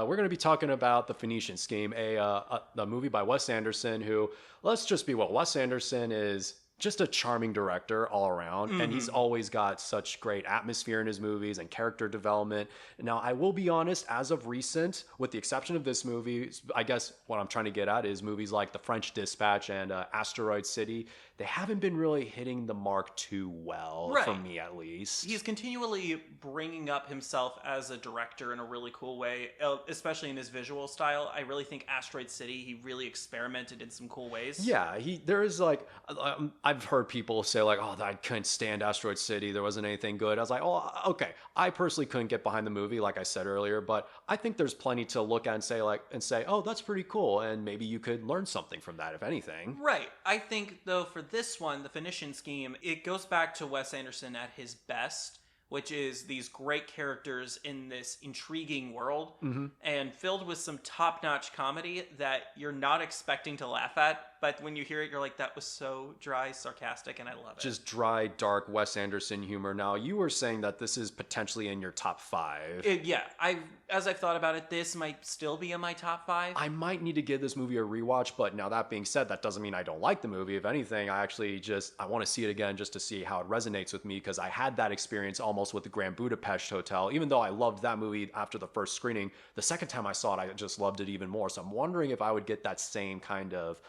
We're going to be talking about The Phoenician Scheme, a movie by Wes Anderson, who, let's just be what Wes Anderson is just a charming director all around, and he's Hmm. always got such great atmosphere in his movies and character development. Now, I will be honest, as of recent, with the exception of this movie, I guess what I'm trying to get at is movies like The French Dispatch and Asteroid City, they haven't been really hitting the mark too well, for Right. me at least. He's continually bringing up himself as a director in a really cool way, especially in his visual style. I really think Asteroid City, he really experimented in some cool ways. Yeah, there is like I've heard people say like, "Oh, I couldn't stand Asteroid City. There wasn't anything good." I was like, "Oh, okay." I personally couldn't get behind the movie, like I said earlier, but I think there's plenty to look at and say, "Oh, that's pretty cool," and maybe you could learn something from that, if anything. Right. I think, though, for this one, the Phoenician Scheme, it goes back to Wes Anderson at his best, which is these great characters in this intriguing world Hmm. and filled with some top notch comedy that you're not expecting to laugh at. But when you hear it, you're like, that was so dry, sarcastic, and I love it. Just dry, dark Wes Anderson humor. Now, you were saying that this is potentially in your top five. Yeah, as I've thought about it, this might still be in my top five. I might need to give this movie a rewatch, but now that being said, that doesn't mean I don't like the movie. If anything, I want to see it again just to see how it resonates with me, because I had that experience almost with the Grand Budapest Hotel. Even though I loved that movie after the first screening, the second time I saw it, I just loved it even more. So I'm wondering if I would get that same kind of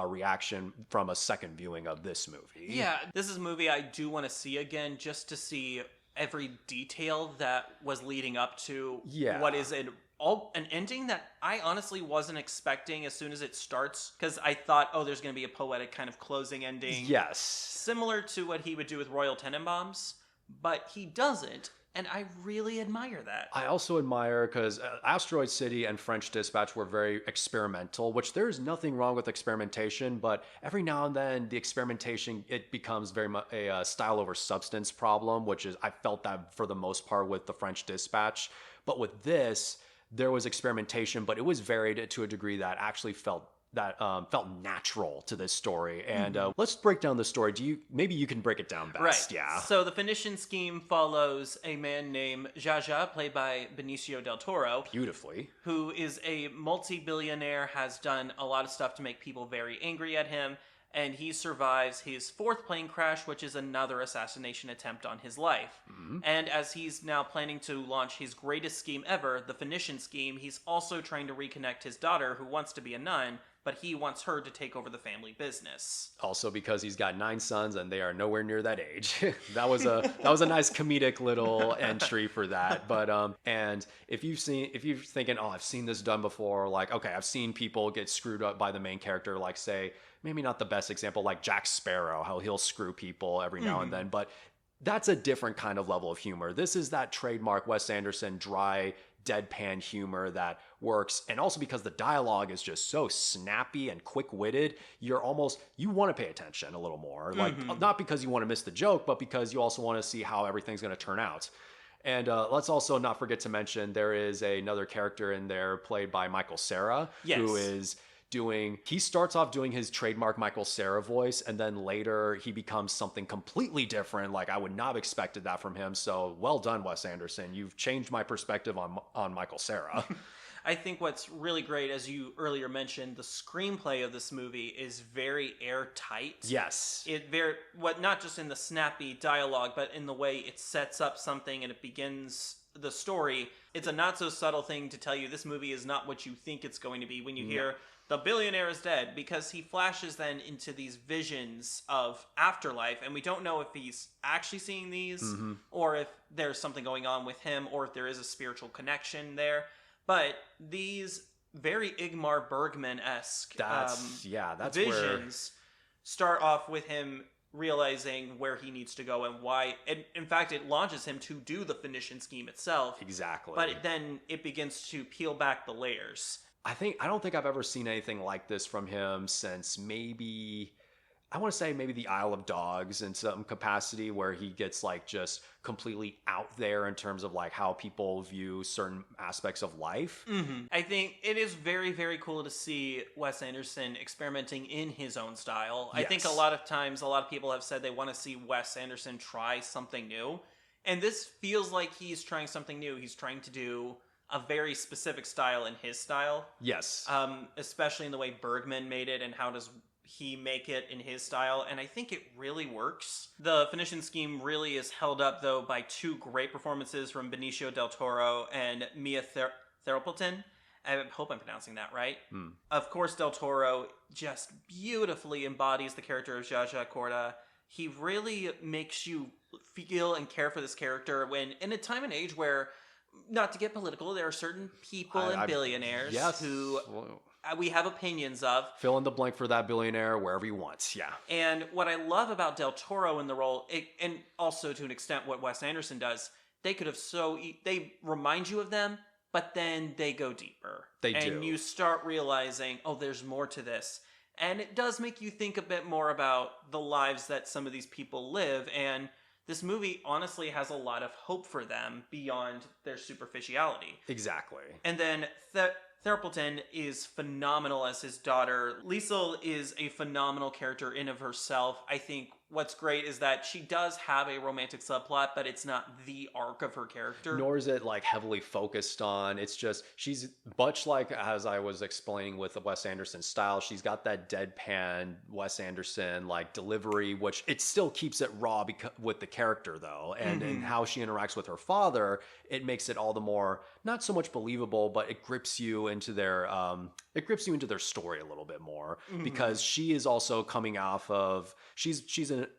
reaction from a second viewing of this movie. Yeah, this is a movie I do want to see again just to see every detail that was leading up to Yeah. what is an ending that I honestly wasn't expecting as soon as it starts, because I thought, oh, there's going to be a poetic kind of closing ending. Yes. Similar to what he would do with Royal Tenenbaums, but he doesn't, and I really admire that. I also admire because Asteroid City and French Dispatch were very experimental, which there's nothing wrong with experimentation, but every now and then the experimentation, it becomes very much a style over substance problem, which is, I felt that for the most part with the French Dispatch. But with this, there was experimentation, but it was varied to a degree that actually felt natural to this story. And let's break down the story. Maybe you can break it down best? Right. Yeah. So the Phoenician Scheme follows a man named Jaja, played by Benicio del Toro, Beautifully. who is a multi-billionaire, has done a lot of stuff to make people very angry at him, and he survives his fourth plane crash, which is another assassination attempt on his life. And as he's now planning to launch his greatest scheme ever, the Phoenician Scheme, he's also trying to reconnect his daughter, who wants to be a nun, but he wants her to take over the family business. Also because he's got 9 sons and they are nowhere near that age. that was a nice comedic little entry for that. But and if you're thinking, oh, I've seen this done before, like, okay, I've seen people get screwed up by the main character, like, say, maybe not the best example, like Jack Sparrow, how he'll screw people every now and then, but that's a different kind of level of humor. This is that trademark Wes Anderson dry, deadpan humor that works. And also because the dialogue is just so snappy and quick-witted, you want to pay attention a little more. Like, not because you want to miss the joke, but because you also want to see how everything's going to turn out. And let's also not forget to mention there is another character in there played by Michael Cera, Yes. who is he starts off doing his trademark Michael Cera voice, and then later he becomes something completely different. Like, I would not have expected that from him. So well done, Wes Anderson. You've changed my perspective on Michael Cera. I think what's really great, as you earlier mentioned, the screenplay of this movie is very airtight. Yes. Not just in the snappy dialogue, but in the way it sets up something and it begins the story. It's a not so subtle thing to tell you this movie is not what you think it's going to be when you hear the billionaire is dead, because he flashes then into these visions of afterlife, and we don't know if he's actually seeing these or if there's something going on with him or if there is a spiritual connection there. But these very Ingmar Bergman-esque That's visions start off with him realizing where he needs to go and why. And in fact, it launches him to do the Phoenician Scheme itself. Exactly. But then it begins to peel back the layers. I don't think I've ever seen anything like this from him since maybe the Isle of Dogs in some capacity, where he gets like just completely out there in terms of like how people view certain aspects of life. I think it is very, very cool to see Wes Anderson experimenting in his own style. I think a Yes. lot of times, a lot of people have said they want to see Wes Anderson try something new. And this feels like he's trying something new. He's trying to do a very specific style in his style. Yes. Especially in the way Bergman made it and how does he make it in his style, and I think it really works. The Phoenician Scheme really is held up, though, by two great performances from Benicio del Toro and Mia Therapulton. I hope I'm pronouncing that right. Of course, Del Toro just beautifully embodies the character of Zsa Zsa Corda. He really makes you feel and care for this character when, in a time and age where, not to get political, there are certain people and billionaires who we have opinions of. Fill in the blank for that billionaire wherever you want. Yeah. And what I love about Del Toro in the role, and also to an extent what Wes Anderson does, they could have they remind you of them, but then they go deeper. They do. And you start realizing, oh, there's more to this. And it does make you think a bit more about the lives that some of these people live. And this movie honestly has a lot of hope for them beyond their superficiality. Exactly. And then Therapulton is phenomenal as his daughter. Liesl is a phenomenal character in of herself. I think what's great is that she does have a romantic subplot, but it's not the arc of her character. Nor is it like heavily focused on. It's just, she's much like, as I was explaining with the Wes Anderson style, she's got that deadpan Wes Anderson like delivery, which it still keeps it raw with the character though. And, and how she interacts with her father, it makes it all the more, not so much believable, but it grips you into their story a little bit more, because she is also coming off of,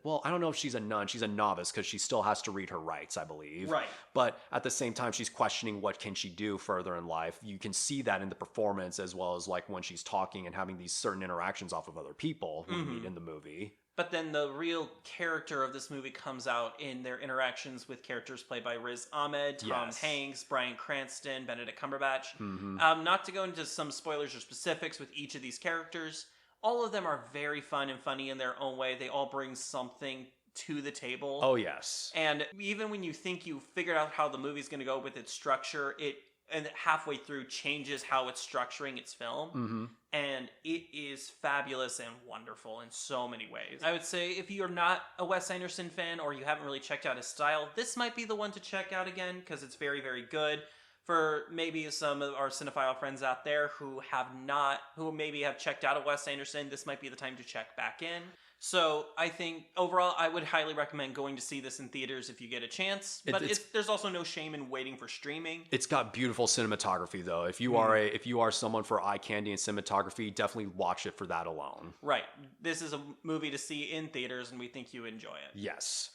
well, I don't know if she's a nun, she's a novice because she still has to read her rights, I believe. Right. But at the same time, she's questioning what can she do further in life. You can see that in the performance, as well as like when she's talking and having these certain interactions off of other people who we meet in the movie. But then the real character of this movie comes out in their interactions with characters played by Riz Ahmed, Tom Hanks, Bryan Cranston, Benedict Cumberbatch. Not to go into some spoilers or specifics with each of these characters, all of them are very fun and funny in their own way. They all bring something to the table. Oh, yes. And even when you think you figured out how the movie's going to go with its structure, and halfway through changes how it's structuring its film. And it is fabulous and wonderful in so many ways. I would say if you're not a Wes Anderson fan or you haven't really checked out his style, this might be the one to check out again because it's very, very good. For maybe some of our cinephile friends out there who maybe have checked out of Wes Anderson, this might be the time to check back in. So I think overall, I would highly recommend going to see this in theaters if you get a chance. But there's also no shame in waiting for streaming. It's got beautiful cinematography, though. If you are someone for eye candy and cinematography, definitely watch it for that alone. Right. This is a movie to see in theaters, and we think you enjoy it. Yes.